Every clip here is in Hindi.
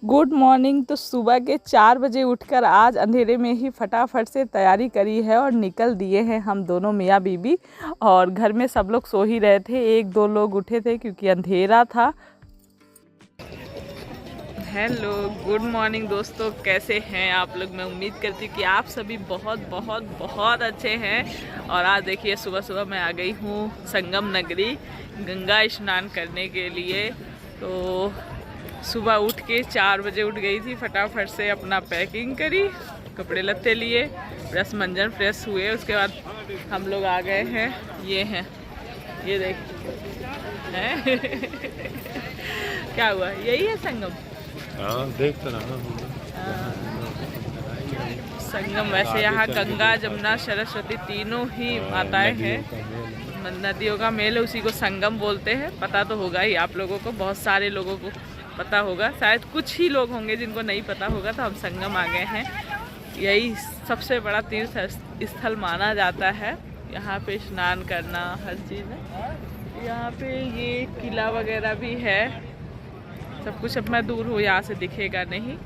Good morning. तो सुबह के 4 बजे उठकर आज अंधेरे में ही फटाफट से तैयारी करी है और निकल दिए हैं हम दोनों मियाँ बीबी। और घर में सब लोग सो ही रहे थे, एक दो लोग उठे थे क्योंकि अंधेरा था। हेलो, गुड मॉर्निंग दोस्तों, कैसे हैं आप लोग। मैं उम्मीद करती हूँ कि आप सभी बहुत बहुत बहुत अच्छे हैं। और आज देखिए सुबह सुबह मैं आ गई हूँ संगम नगरी गंगा स्नान करने के लिए। तो सुबह उठ के 4 बजे उठ गई थी, फटाफट से अपना पैकिंग करी, कपड़े लत्ते लिए, ब्रश मंजन फ्रेश हुए। उसके बाद हम लोग आ गए हैं। ये हैं, ये देख हैं क्या हुआ, यही है संगम। हाँ, देख तो रहा संगम वैसे यहाँ गंगा जमुना सरस्वती तीनों ही माताएं हैं। नदियों का मेल है, उसी को संगम बोलते हैं। पता तो होगा ही आप लोगों को, बहुत सारे लोगों को पता होगा, शायद कुछ ही लोग होंगे जिनको नहीं पता होगा। तो हम संगम आ गए हैं। यही सबसे बड़ा तीर्थ स्थल माना जाता है। यहाँ पे स्नान करना हर चीज़ है। यहाँ पे ये किला वगैरह भी है, सब कुछ। अब मैं दूर हूँ, यहाँ से दिखेगा नहीं।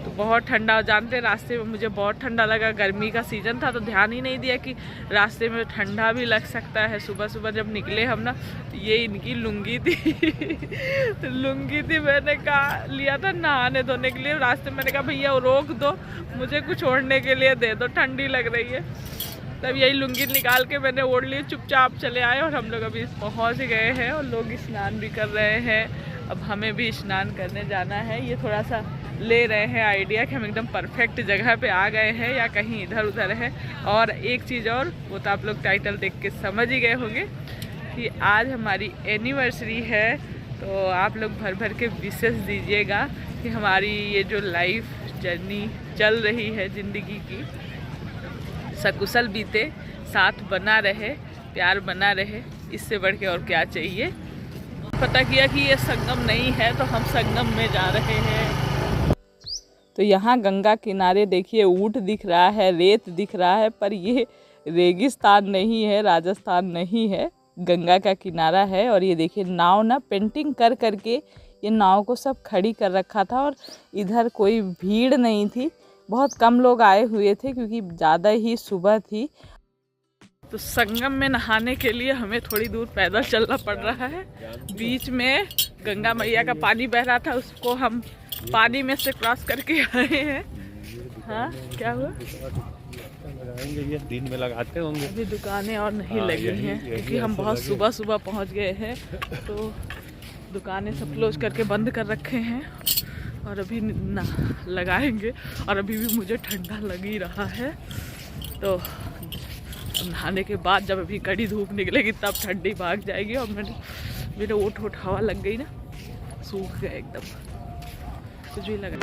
तो बहुत ठंडा, जानते हैं रास्ते में मुझे बहुत ठंडा लगा। गर्मी का सीज़न था तो ध्यान ही नहीं दिया कि रास्ते में ठंडा भी लग सकता है। सुबह सुबह जब निकले हम ना, तो ये इनकी लुंगी थी तो लुंगी थी, मैंने कहा लिया था नहाने धोने के लिए। रास्ते में मैंने कहा भैया रोक दो, मुझे कुछ ओढ़ने के लिए दे दो, ठंडी लग रही है। तब यही लुंगी निकाल के मैंने ओढ़ ली, चुपचाप चले आए। और हम लोग अभी पहुँच गए हैं और लोग स्नान भी कर रहे हैं। अब हमें भी स्नान करने जाना है। ये थोड़ा सा ले रहे हैं आइडिया कि हम एकदम परफेक्ट जगह पे आ गए हैं या कहीं इधर उधर है। और एक चीज़ और, वो तो आप लोग टाइटल देख के समझ ही गए होंगे कि आज हमारी एनिवर्सरी है। तो आप लोग भर भर के विशेष दीजिएगा कि हमारी ये जो लाइफ जर्नी चल रही है ज़िंदगी की, सकुशल बीते, साथ बना रहे, प्यार बना रहे। इससे बढ़ के और क्या चाहिए। पता किया कि ये संगम नहीं है तो हम संगम में जा रहे हैं। तो यहाँ गंगा किनारे देखिए ऊंट दिख रहा है, रेत दिख रहा है, पर ये रेगिस्तान नहीं है, राजस्थान नहीं है, गंगा का किनारा है। और ये देखिए नाव ना पेंटिंग कर करके ये नाव को सब खड़ी कर रखा था। और इधर कोई भीड़ नहीं थी, बहुत कम लोग आए हुए थे क्योंकि ज़्यादा ही सुबह थी। तो संगम में नहाने के लिए हमें थोड़ी दूर पैदल चलना पड़ रहा है। बीच में गंगा मैया का पानी बह रहा था, उसको हम पानी में से क्रॉस करके आए हैं। हाँ, क्या हुआ? ये दिन में लगाते होंगे। अभी दुकानें और नहीं लगी हैं क्योंकि हम बहुत सुबह सुबह पहुंच गए हैं। तो दुकानें सब क्लोज करके बंद कर रखे हैं और अभी ना लगाएंगे। और अभी भी मुझे ठंडा लग ही रहा है। तो नहाने के बाद जब अभी कड़ी धूप निकलेगी तब ठंडी भाग जाएगी। और मेरे ओठ हवा लग गई ना, सूख गए एकदम, कुछ भी लगा।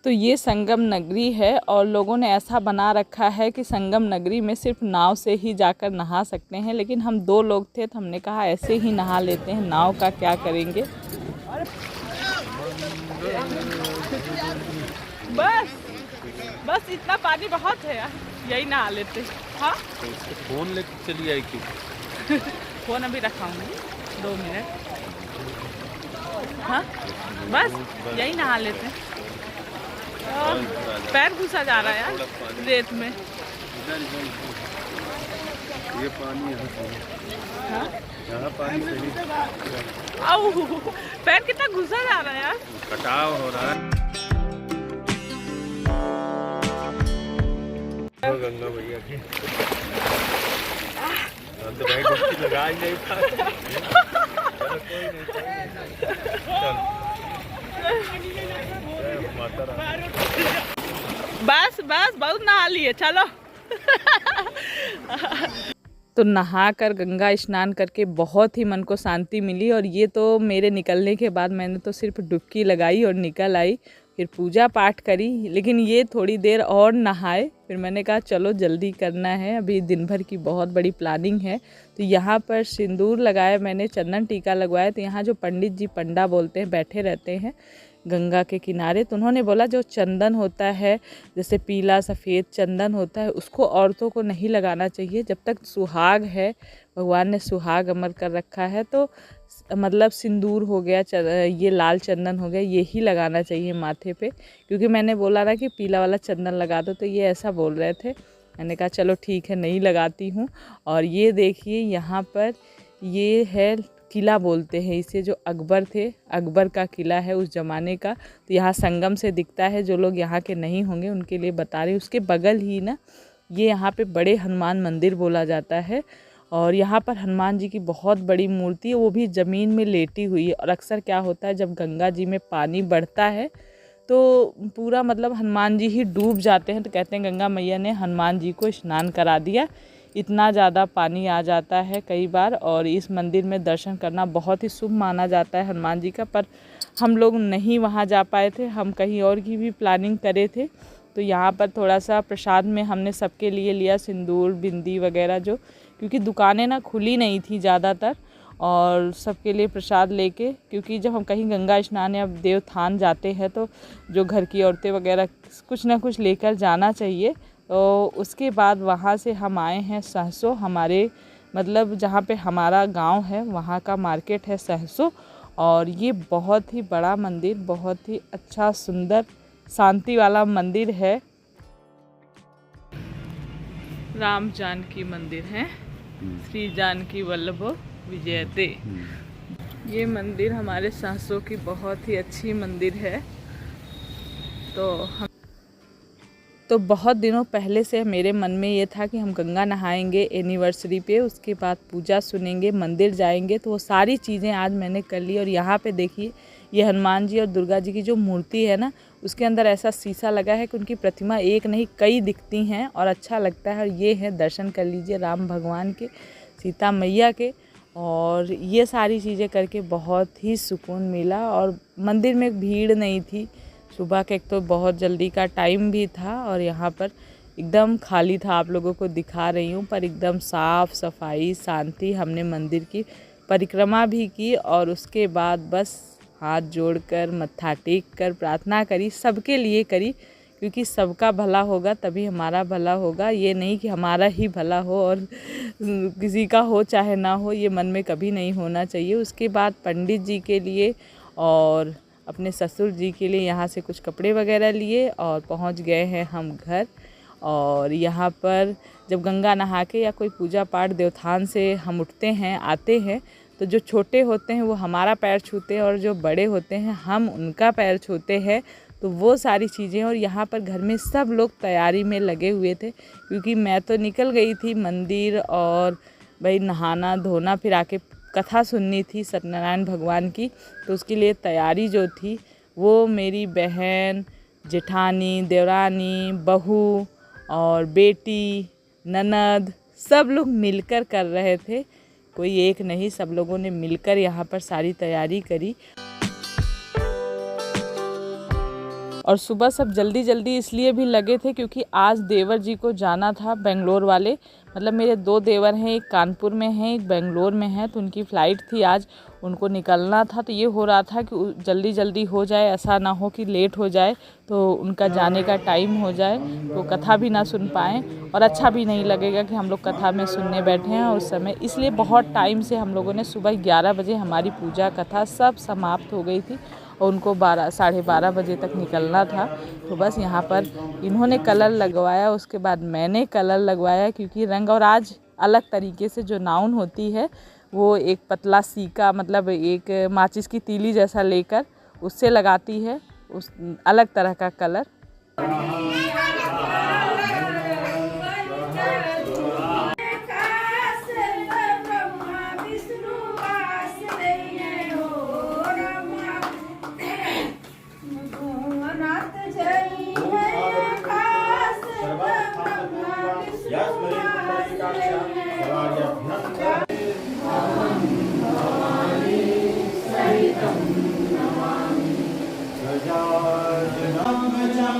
तो ये संगम नगरी है और लोगों ने ऐसा बना रखा है कि संगम नगरी में सिर्फ नाव से ही जाकर नहा सकते हैं। लेकिन हम 2 लोग थे तो हमने कहा ऐसे ही नहा लेते हैं, नाव का क्या करेंगे। बस इतना पानी बहुत है यार, यही नहा लेते। हाँ, तो फोन लेके चली आई क्यों? फोन अभी रखाऊंगी 2 मिनट। हाँ, बस यही नहा लेते। पैर घुसा जा रहा है यार रेत में। ये पानी यहाँ पानी सही। आओ, पैर कितना घुसा जा रहा है यार, कटाव हो रहा है। गंगा भैया की लगा ही नहीं था। बस बहुत नहा लिए, चलो। तो नहाकर गंगा स्नान करके बहुत ही मन को शांति मिली। और ये तो मेरे निकलने के बाद मैंने तो सिर्फ डुबकी लगाई और निकल आई, फिर पूजा पाठ करी। लेकिन ये थोड़ी देर और नहाए, फिर मैंने कहा चलो जल्दी करना है, अभी दिन भर की बहुत बड़ी प्लानिंग है। तो यहाँ पर सिंदूर लगाया मैंने, चंदन टीका लगवाया। तो यहाँ जो पंडित जी, पंडा बोलते हैं, बैठे रहते हैं, गंगा के किनारे। तो उन्होंने बोला जो चंदन होता है, जैसे पीला सफ़ेद चंदन होता है, उसको औरतों को नहीं लगाना चाहिए जब तक सुहाग है। भगवान ने सुहाग अमर कर रखा है, तो मतलब सिंदूर हो गया, ये लाल चंदन हो गया, ये ही लगाना चाहिए माथे पे। क्योंकि मैंने बोला ना कि पीला वाला चंदन लगा दो, तो ये ऐसा बोल रहे थे। मैंने कहा चलो ठीक है, नहीं लगाती हूँ। और ये देखिए यहाँ पर ये है किला बोलते हैं इसे, जो अकबर थे, अकबर का किला है उस ज़माने का। तो यहाँ संगम से दिखता है, जो लोग यहाँ के नहीं होंगे उनके लिए बता रही हूँ। उसके बगल ही ना ये यहाँ पे बड़े हनुमान मंदिर बोला जाता है। और यहाँ पर हनुमान जी की बहुत बड़ी मूर्ति है, वो भी ज़मीन में लेटी हुई है। और अक्सर क्या होता है जब गंगा जी में पानी बढ़ता है तो पूरा मतलब हनुमान जी ही डूब जाते हैं। तो कहते हैं गंगा मैया ने हनुमान जी को स्नान करा दिया, इतना ज़्यादा पानी आ जाता है कई बार। और इस मंदिर में दर्शन करना बहुत ही शुभ माना जाता है हनुमान जी का। पर हम लोग नहीं वहाँ जा पाए थे, हम कहीं और की भी प्लानिंग करे थे। तो यहाँ पर थोड़ा सा प्रसाद में हमने सबके लिए लिया सिंदूर बिंदी वगैरह, जो क्योंकि दुकानें ना खुली नहीं थी ज़्यादातर। और सबके लिए प्रसाद लेके, क्योंकि जब हम कहीं गंगा स्नान या देवथान जाते हैं तो जो घर की औरतें वगैरह कुछ ना कुछ लेकर जाना चाहिए। तो उसके बाद वहाँ से हम आए हैं सहसो, हमारे मतलब जहाँ पे हमारा गांव है वहाँ का मार्केट है सहसो। और ये बहुत ही बड़ा मंदिर, बहुत ही अच्छा सुंदर शांति वाला मंदिर है। राम जानकी मंदिर है, श्री जानकी वल्लभो विजयते। ये मंदिर हमारे सहसो की बहुत ही अच्छी मंदिर है। तो बहुत दिनों पहले से मेरे मन में ये था कि हम गंगा नहाएंगे एनिवर्सरी पे, उसके बाद पूजा सुनेंगे, मंदिर जाएंगे। तो वो सारी चीज़ें आज मैंने कर ली। और यहाँ पे देखिए ये हनुमान जी और दुर्गा जी की जो मूर्ति है ना, उसके अंदर ऐसा शीशा लगा है कि उनकी प्रतिमा एक नहीं कई दिखती हैं और अच्छा लगता है। और ये है, दर्शन कर लीजिए राम भगवान के, सीता मैया के। और ये सारी चीज़ें करके बहुत ही सुकून मिला। और मंदिर में भीड़ नहीं थी सुबह के, एक तो बहुत जल्दी का टाइम भी था। और यहाँ पर एकदम खाली था, आप लोगों को दिखा रही हूँ, पर एकदम साफ़ सफाई शांति। हमने मंदिर की परिक्रमा भी की और उसके बाद बस हाथ जोड़कर मत्था टेक कर प्रार्थना करी, सबके लिए करी। क्योंकि सबका भला होगा तभी हमारा भला होगा। ये नहीं कि हमारा ही भला हो और किसी का हो चाहे ना हो, ये मन में कभी नहीं होना चाहिए। उसके बाद पंडित जी के लिए और अपने ससुर जी के लिए यहाँ से कुछ कपड़े वगैरह लिए और पहुँच गए हैं हम घर। और यहाँ पर जब गंगा नहा के या कोई पूजा पाठ देवथान से हम उठते हैं आते हैं, तो जो छोटे होते हैं वो हमारा पैर छूते हैं और जो बड़े होते हैं हम उनका पैर छूते हैं। तो वो सारी चीज़ें। और यहाँ पर घर में सब लोग तैयारी में लगे हुए थे, क्योंकि मैं तो निकल गई थी मंदिर और भाई नहाना धोना, फिर आके कथा सुननी थी सत्यनारायण भगवान की। तो उसके लिए तैयारी जो थी वो मेरी बहन, जेठानी, देवरानी, बहू और बेटी, ननद सब लोग मिलकर कर रहे थे। कोई एक नहीं, सब लोगों ने मिलकर यहाँ पर सारी तैयारी करी। और सुबह सब जल्दी जल्दी इसलिए भी लगे थे क्योंकि आज देवर जी को जाना था बेंगलोर वाले। मतलब मेरे 2 देवर हैं, एक कानपुर में है एक बेंगलोर में है। तो उनकी फ़्लाइट थी आज, उनको निकलना था। तो ये हो रहा था कि जल्दी जल्दी हो जाए, ऐसा ना हो कि लेट हो जाए तो उनका जाने का टाइम हो जाए तो कथा भी ना सुन पाएँ। और अच्छा भी नहीं लगेगा कि हम लोग कथा में सुनने बैठे हैं उस समय। इसलिए बहुत टाइम से हम लोगों ने सुबह 11 बजे हमारी पूजा कथा सब समाप्त हो गई थी और उनको 12 साढ़े 12 बजे तक निकलना था। तो बस यहाँ पर इन्होंने कलर लगवाया, उसके बाद मैंने कलर लगवाया, क्योंकि रंग और आज अलग तरीके से जो नाउन होती है वो एक पतला सीका, मतलब एक माचिस की तीली जैसा लेकर उससे लगाती है, उस अलग तरह का कलर। गजानन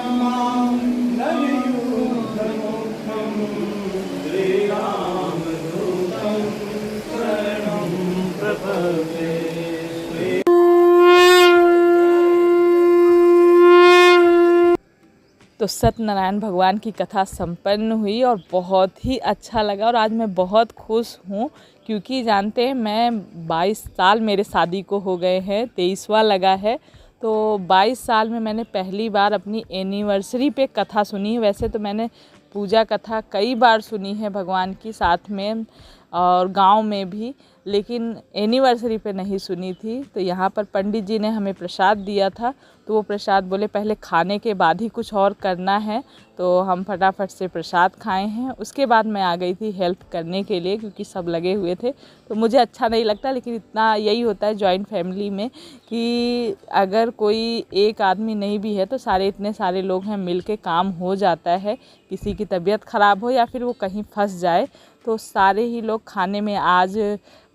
तो सत्यनारायण भगवान की कथा संपन्न हुई और बहुत ही अच्छा लगा और आज मैं बहुत खुश हूँ क्योंकि जानते हैं मैं 22 साल मेरे शादी को हो गए हैं, 23वां लगा है। तो 22 साल में मैंने पहली बार अपनी एनिवर्सरी पे कथा सुनी है। वैसे तो मैंने पूजा कथा कई बार सुनी है भगवान की साथ में और गांव में भी, लेकिन एनिवर्सरी पे नहीं सुनी थी। तो यहाँ पर पंडित जी ने हमें प्रसाद दिया था, तो वो प्रसाद बोले पहले खाने के बाद ही कुछ और करना है, तो हम फटाफट से प्रसाद खाए हैं। उसके बाद मैं आ गई थी हेल्प करने के लिए क्योंकि सब लगे हुए थे। तो मुझे अच्छा नहीं लगता, लेकिन इतना यही होता है जॉइंट फैमिली में कि अगर कोई एक आदमी नहीं भी है तो सारे इतने सारे लोग हैं, मिल के काम हो जाता है। किसी की तबीयत ख़राब हो या फिर वो कहीं फंस जाए तो सारे ही लोग खाने में आज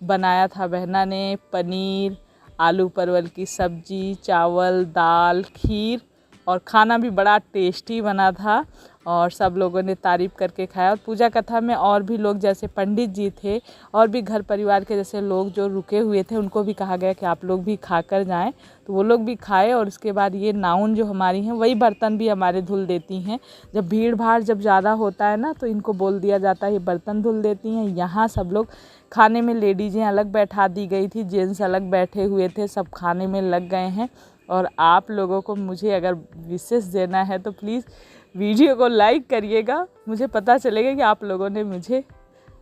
बनाया था बहना ने पनीर, आलू परवल की सब्जी, चावल, दाल, खीर और खाना भी बड़ा टेस्टी बना था और सब लोगों ने तारीफ़ करके खाया। और पूजा कथा में और भी लोग जैसे पंडित जी थे और भी घर परिवार के जैसे लोग जो रुके हुए थे उनको भी कहा गया कि आप लोग भी खा कर जाएँ। तो वो लोग भी खाए और उसके बाद ये नाउन जो हमारी हैं वही बर्तन भी हमारे धुल देती हैं। जब भीड़ भाड़ जब ज़्यादा होता है ना तो इनको बोल दिया जाता है ये बर्तन धुल देती हैं। यहाँ सब लोग खाने में लेडीज़ें अलग बैठा दी गई थी, जेंट्स अलग बैठे हुए थे, सब खाने में लग गए हैं। और आप लोगों को मुझे अगर विशेष देना है तो प्लीज़ वीडियो को लाइक करिएगा, मुझे पता चलेगा कि आप लोगों ने मुझे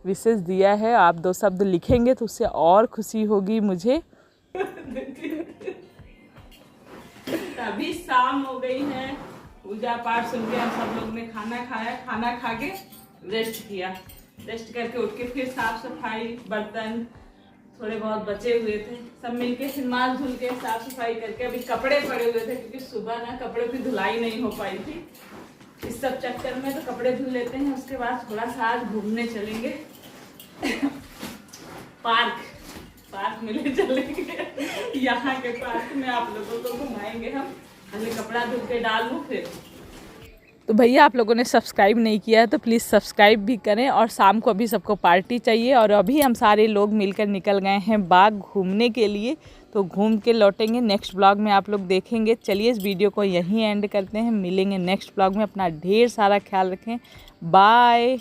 विशेष दिया है। आप 2 शब्द लिखेंगे तो उससे और खुशी होगी मुझे। अभी शाम हो गई है, पूजा पाठ सुन के हम सब लोग ने खाना खाया, खाना खा के रेस्ट किया। रेस्ट करके उठ के फिर साफ सफाई, बर्तन थोड़े बहुत बचे हुए थे सब मिलके फिर माल धुल के साफ सफाई करके अभी कपड़े पड़े हुए थे क्योंकि सुबह ना कपड़े की धुलाई नहीं हो पाई थी। इस सब चक्कर में तो कपड़े धुल लेते हैं। उसके बाद थोड़ा सा आज घूमने चलेंगे पार्क में ले चलेंगे। यहाँ के पार्क में आप लोगों को घुमाएंगे हम। पहले कपड़ा धुल के डाल लूँ फिर। तो भैया आप लोगों ने सब्सक्राइब नहीं किया है तो प्लीज़ सब्सक्राइब भी करें। और शाम को अभी सबको पार्टी चाहिए और अभी हम सारे लोग मिलकर निकल गए हैं बाग घूमने के लिए। तो घूम के लौटेंगे, नेक्स्ट ब्लॉग में आप लोग देखेंगे। चलिए इस वीडियो को यहीं एंड करते हैं, मिलेंगे नेक्स्ट ब्लॉग में। अपना ढेर सारा ख्याल रखें, बाय।